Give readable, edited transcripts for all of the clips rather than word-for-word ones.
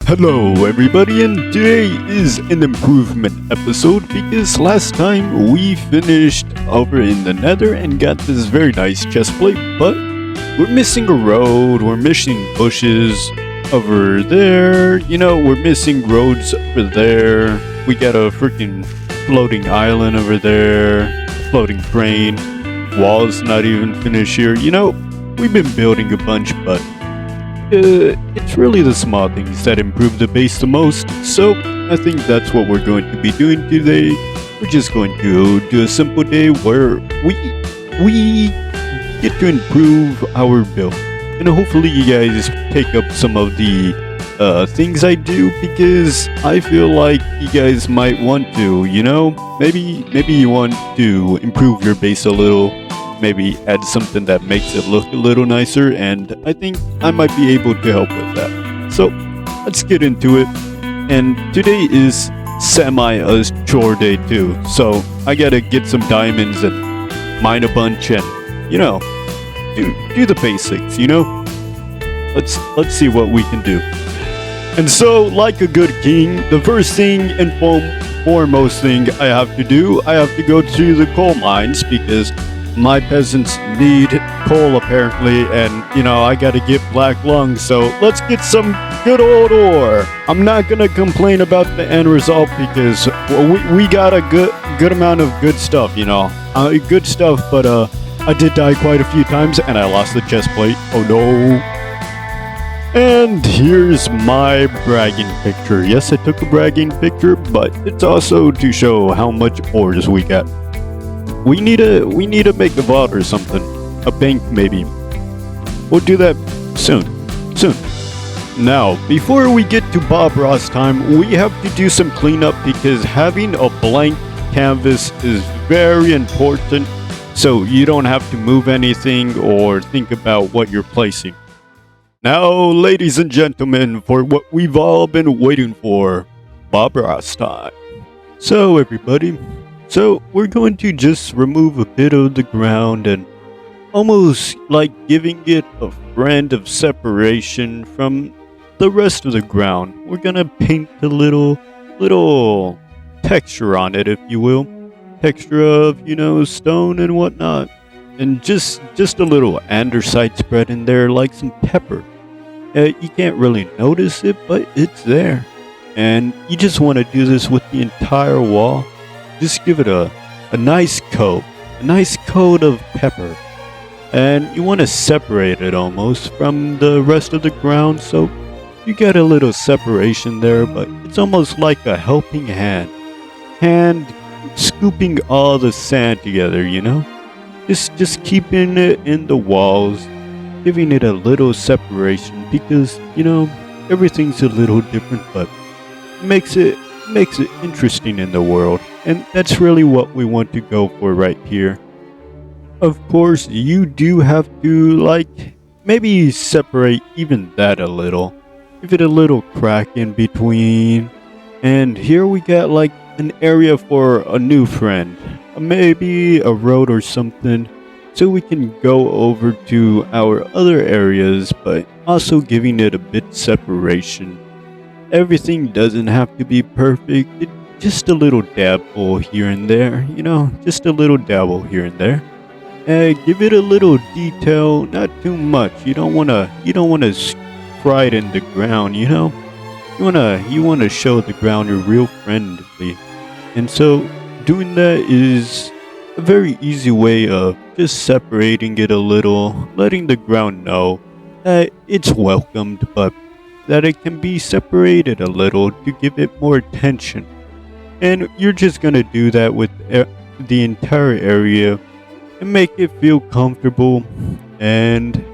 Hello, everybody, and today is an improvement episode because last time we finished over in the Nether and got this very nice chest plate, but we're missing a road, we're missing bushes over there, we're missing roads over there. We got a freaking floating island over there, floating crane, walls not even finished here. We've been building a bunch, but it's really the small things that improve the base the most, so I think that's what we're going to be doing today. We're just going to do a simple day where we get to improve our build. And hopefully you guys take up some of the things I do, because I feel like you guys might want to, maybe you want to improve your base a little, maybe add something that makes it look a little nicer, and I think I might be able to help with that. So let's get into it. And today is a chore day too, so I gotta get some diamonds and mine a bunch and do the basics. Let's see what we can do. And so, like a good king, the first thing and foremost thing I have to do, I have to go to the coal mines, because my peasants need coal apparently, and I gotta get black lungs, so let's get some good old ore. I'm not gonna complain about the end result, because we got a good amount of good stuff, good stuff, but I did die quite a few times and I lost the chest plate. Oh no. And here's my bragging picture. Yes, I took a bragging picture, but it's also to show how much ores we got. We need to make a vault or something. A bank, maybe. We'll do that soon. Now, before we get to Bob Ross time, we have to do some cleanup, because having a blank canvas is very important, so you don't have to move anything or think about what you're placing. Now, ladies and gentlemen, for what we've all been waiting for, Bob Ross time. So, everybody, we're going to just remove a bit of the ground and almost like giving it a friend of separation from the rest of the ground. We're gonna paint a little texture on it, if you will. Texture of, stone and whatnot. And just a little andesite spread in there, like some pepper. You can't really notice it, but it's there. And you just want to do this with the entire wall. Just give it a nice coat of pepper. And you want to separate it almost from the rest of the ground, so you get a little separation there, but it's almost like a helping hand scooping all the sand together, just keeping it in the walls, giving it a little separation, because everything's a little different, but it makes it interesting in the world, and that's really what we want to go for right here. Of course, you do have to maybe separate even that a little, give it a little crack in between. And here we got an area for a new friend, maybe a road or something, so we can go over to our other areas, but also giving it a bit separation. Everything doesn't have to be perfect, just a little dabble here and there, just a little dabble here and there. Give it a little detail, not too much. You don't wanna fry it in the ground, You wanna show the ground you're real friendly. And so doing that is a very easy way of just separating it a little, letting the ground know that it's welcomed, but that it can be separated a little to give it more attention. And you're just gonna do that with the entire area and make it feel comfortable, and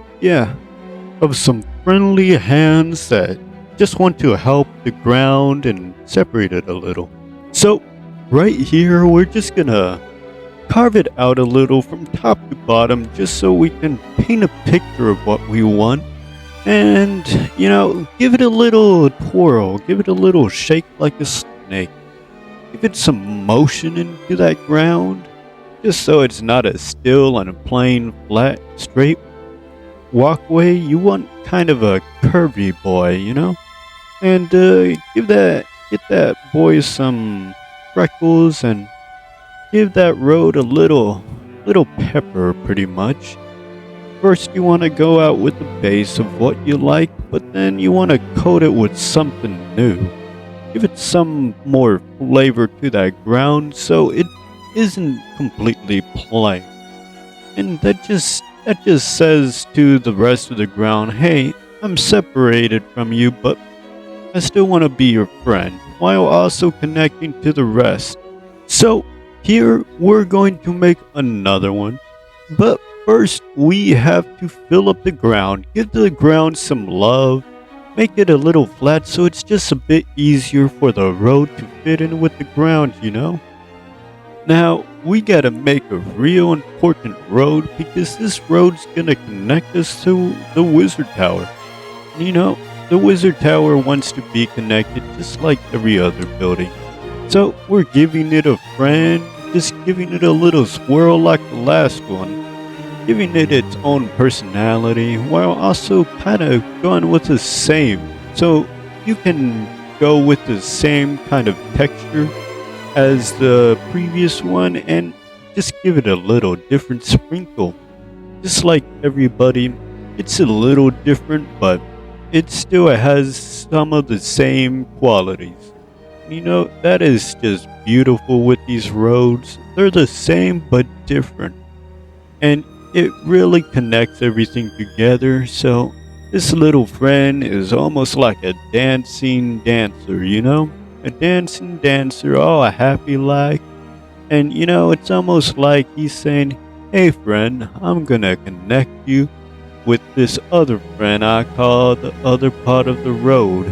of some friendly hands that just want to help the ground and separate it a little. So right here, we're just gonna carve it out a little from top to bottom, just so we can paint a picture of what we want. And, give it a little twirl, give it a little shake like a snake. Give it some motion into that ground, just so it's not a still and a plain, flat, straight walkway. You want kind of a curvy boy, and get that boy some freckles and give that road a little pepper pretty much. First you want to go out with the base of what you like, but then you want to coat it with something new. Give it some more flavor to that ground so it isn't completely plain. And that just says to the rest of the ground, hey, I'm separated from you, but I still want to be your friend, while also connecting to the rest. So, here we're going to make another one. But first, we have to fill up the ground, give the ground some love, make it a little flat so it's just a bit easier for the road to fit in with the ground, you know? Now, we gotta make a real important road because this road's gonna connect us to the Wizard Tower. You know, the Wizard Tower wants to be connected just like every other building. So we're giving it a friend, just giving it a little swirl like the last one, giving it its own personality while also kind of going with the same. So you can go with the same kind of texture as the previous one and just give it a little different sprinkle. Just like everybody, it's a little different, but it still has some of the same qualities. You know, that is just beautiful with these roads. They're the same but different. And it really connects everything together. So this little friend is almost like a dancing dancer, you know? A dancing dancer, all happy like. And you know, it's almost like he's saying, hey friend, I'm gonna connect you with this other friend I call the other part of the road.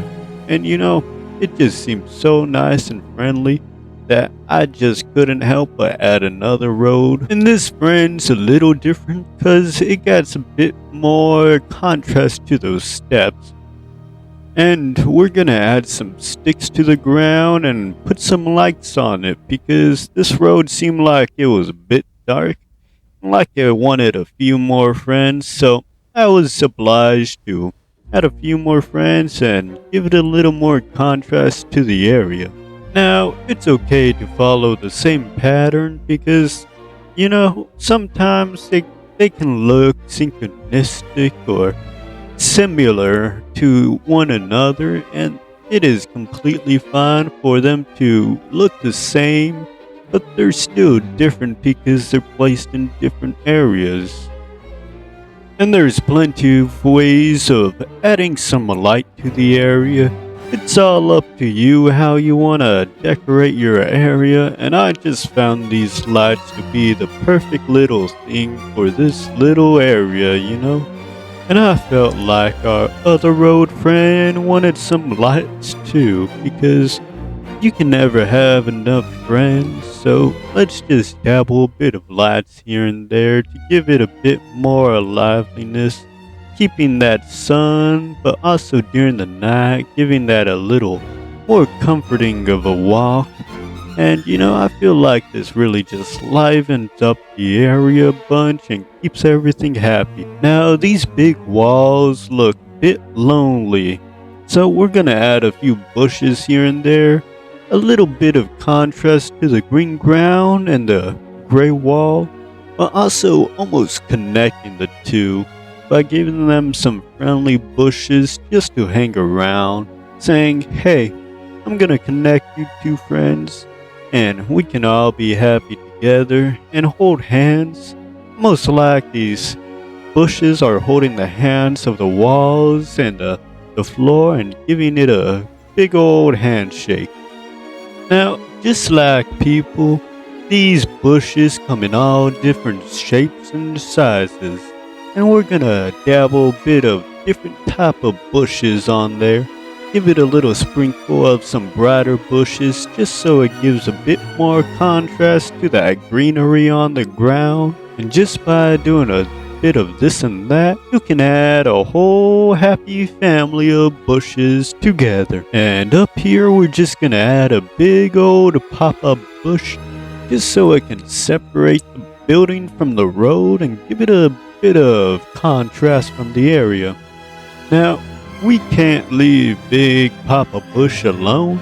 And you know, it just seems so nice and friendly that I just couldn't help but add another road. And this friend's a little different because it got a bit more contrast to those steps. And we're gonna add some sticks to the ground and put some lights on it because this road seemed like it was a bit dark, like it wanted a few more friends, so I was obliged to add a few more friends and give it a little more contrast to the area. Now, it's okay to follow the same pattern because, you know, sometimes they can look synchronistic or similar to one another, and it is completely fine for them to look the same, but they're still different because they're placed in different areas. And there's plenty of ways of adding some light to the area. It's all up to you how you want to decorate your area, and I just found these lights to be the perfect little thing for this little area, you know? And I felt like our other road friend wanted some lights too, because you can never have enough friends, so let's just dabble a bit of lights here and there to give it a bit more liveliness, keeping that sun, but also during the night, giving that a little more comforting of a walk. And you know, I feel like this really just livens up the area a bunch and keeps everything happy. Now, these big walls look a bit lonely, so we're gonna add a few bushes here and there, a little bit of contrast to the green ground and the gray wall, but also almost connecting the two by giving them some friendly bushes just to hang around, saying, hey, I'm gonna connect you two friends, and we can all be happy together and hold hands. Most like these bushes are holding the hands of the walls and the floor and giving it a big old handshake. Now, just like people, these bushes come in all different shapes and sizes, and we're gonna dabble a bit of different type of bushes on there. Give it a little sprinkle of some brighter bushes just so it gives a bit more contrast to that greenery on the ground. And just by doing a bit of this and that, you can add a whole happy family of bushes together. And up here we're just gonna add a big old pop-up bush just so it can separate the building from the road and give it a bit of contrast from the area. Now, we can't leave Big Papa Bush alone.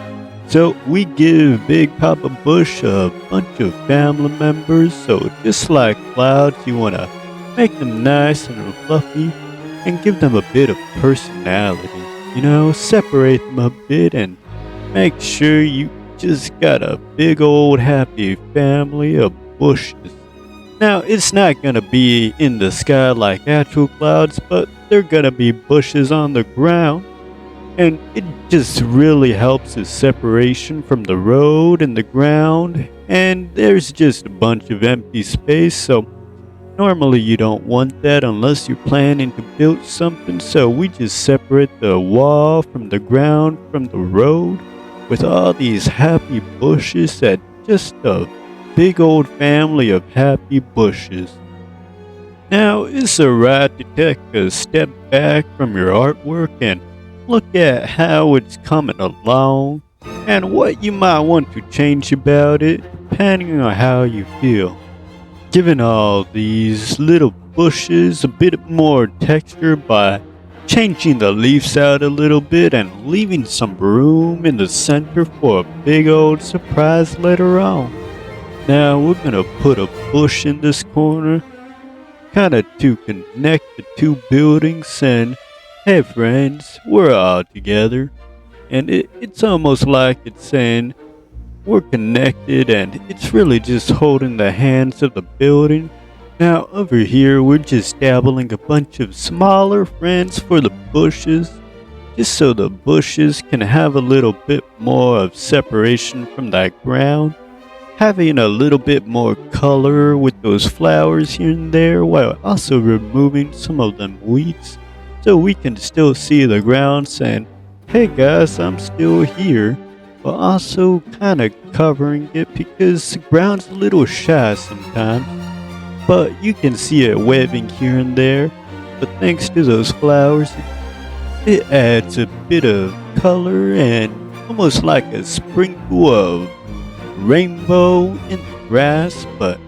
So we give Big Papa Bush a bunch of family members. So just like clouds, you want to make them nice and fluffy and give them a bit of personality. You know, separate them a bit and make sure you just got a big old happy family of bushes. Now, it's not gonna be in the sky like actual clouds, but they're gonna be bushes on the ground. And it just really helps the separation from the road and the ground. And there's just a bunch of empty space, so normally you don't want that unless you're planning to build something. So we just separate the wall from the ground from the road with all these happy bushes that just a big old family of happy bushes. Now, it's alright to take a step back from your artwork and look at how it's coming along and what you might want to change about it depending on how you feel. Giving all these little bushes a bit more texture by changing the leaves out a little bit and leaving some room in the center for a big old surprise later on. Now we're gonna put a bush in this corner, kinda to connect the two buildings and hey friends, we're all together. And it's almost like it's saying we're connected and it's really just holding the hands of the building. Now over here we're just dabbling a bunch of smaller friends for the bushes, just so the bushes can have a little bit more of separation from that ground. Having a little bit more color with those flowers here and there while also removing some of them weeds so we can still see the ground saying, hey guys, I'm still here, but also kind of covering it because the ground's a little shy sometimes, but you can see it waving here and there. But thanks to those flowers, it adds a bit of color and almost like a sprinkle of rainbow in the grass, but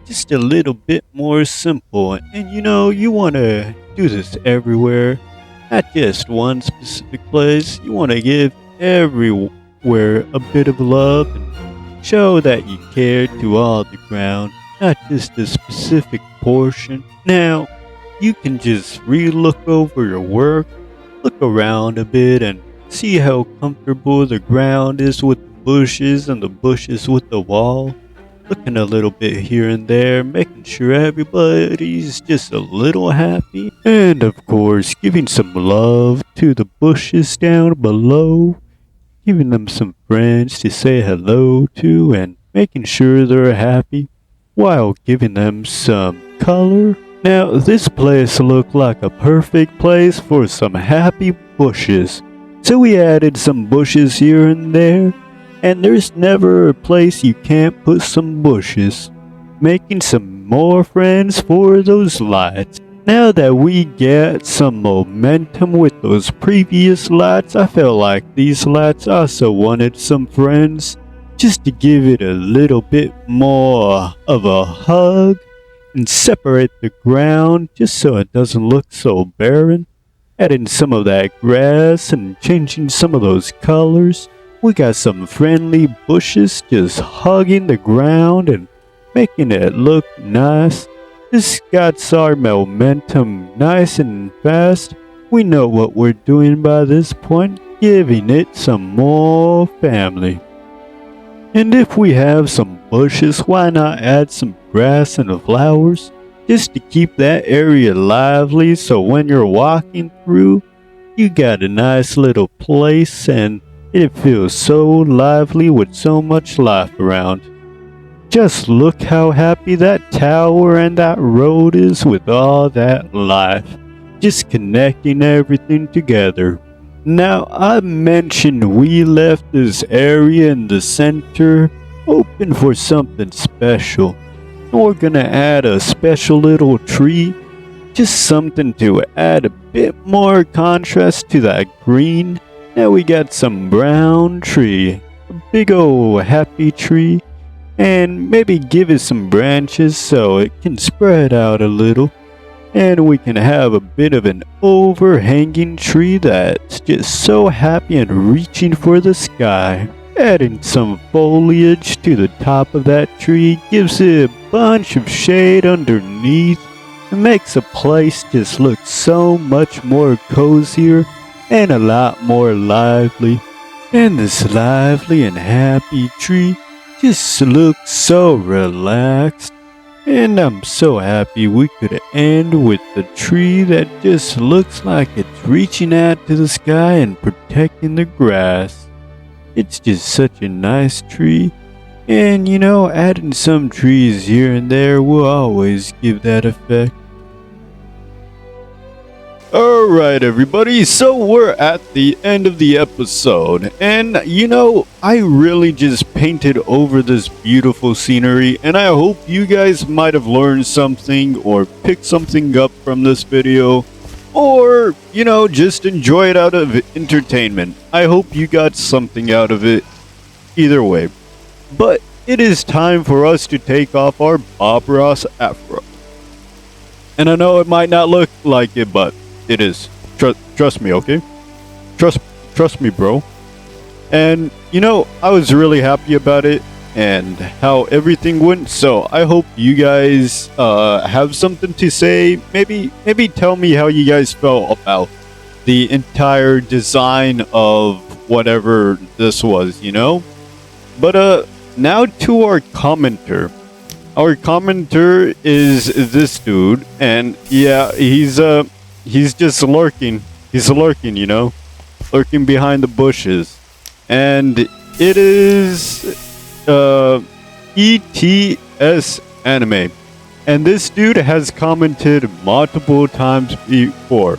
just a little bit more simple. And you know, you want to do this everywhere, not just one specific place. You want to give everywhere a bit of love and show that you care to all the ground, not just a specific portion. Now, you can just re-look over your work, look around a bit and see how comfortable the ground is with bushes and the bushes with the wall, looking a little bit here and there, making sure everybody's just a little happy, and of course giving some love to the bushes down below, giving them some friends to say hello to and making sure they're happy while giving them some color. Now this place looked like a perfect place for some happy bushes, so we added some bushes here and there. And there's never a place you can't put some bushes, making some more friends for those lights. Now that we get some momentum with those previous lights, I felt like these lights also wanted some friends, just to give it a little bit more of a hug and separate the ground just so it doesn't look so barren. Adding some of that grass and changing some of those colors. We got some friendly bushes just hugging the ground and making it look nice. This got our momentum nice and fast. We know what we're doing by this point, giving it some more family. And if we have some bushes, why not add some grass and flowers? Just to keep that area lively so when you're walking through, you got a nice little place and it feels so lively with so much life around. Just look how happy that tower and that road is with all that life. Just connecting everything together. Now, I mentioned we left this area in the center open for something special. We're gonna add a special little tree. Just something to add a bit more contrast to that green. Now we got some brown tree, a big old happy tree, and maybe give it some branches so it can spread out a little. and we can have a bit of an overhanging tree that's just so happy and reaching for the sky. Adding some foliage to the top of that tree gives it a bunch of shade underneath. It makes the place just look so much more cozier and a lot more lively. And this lively and happy tree just looks so relaxed. And I'm so happy we could end with the tree that just looks like it's reaching out to the sky and protecting the grass. It's just such a nice tree. And you know, adding some trees here and there will always give that effect. Alright everybody, so we're at the end of the episode, and you know, I really just painted over this beautiful scenery, and I hope you guys might have learned something or picked something up from this video, or, you know, just enjoy it out of entertainment. I hope you got something out of it, either way. But it is time for us to take off our Bob Ross afro. And I know it might not look like it, but it is. Trust me, okay? Trust me, bro. And, you know, I was really happy about it and how everything went, so I hope you guys have something to say. Maybe tell me how you guys felt about the entire design of whatever this was, you know? But, now to our commenter. Our commenter is this dude, and yeah, he's just lurking. He's lurking, you know? Lurking behind the bushes. And it is ETS Anime. And this dude has commented multiple times before.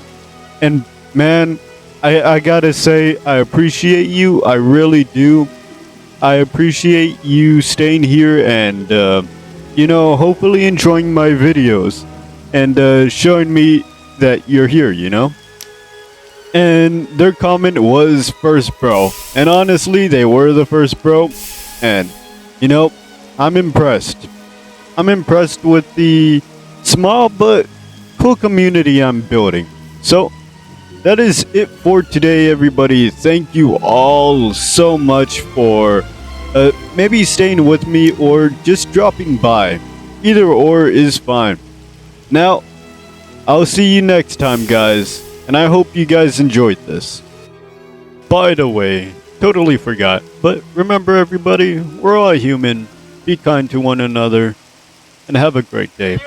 And man, I gotta say, I appreciate you. I really do. I appreciate you staying here and, you know, hopefully enjoying my videos. And showing me that you're here, you know? And their comment was first bro. And honestly, they were the first bro. And, you know, I'm impressed. I'm impressed with the small but cool community I'm building. So, that is it for today, everybody. Thank you all so much for maybe staying with me or just dropping by. Either or is fine. Now, I'll see you next time, guys, and I hope you guys enjoyed this. By the way, totally forgot, but remember everybody, we're all human, be kind to one another, and have a great day.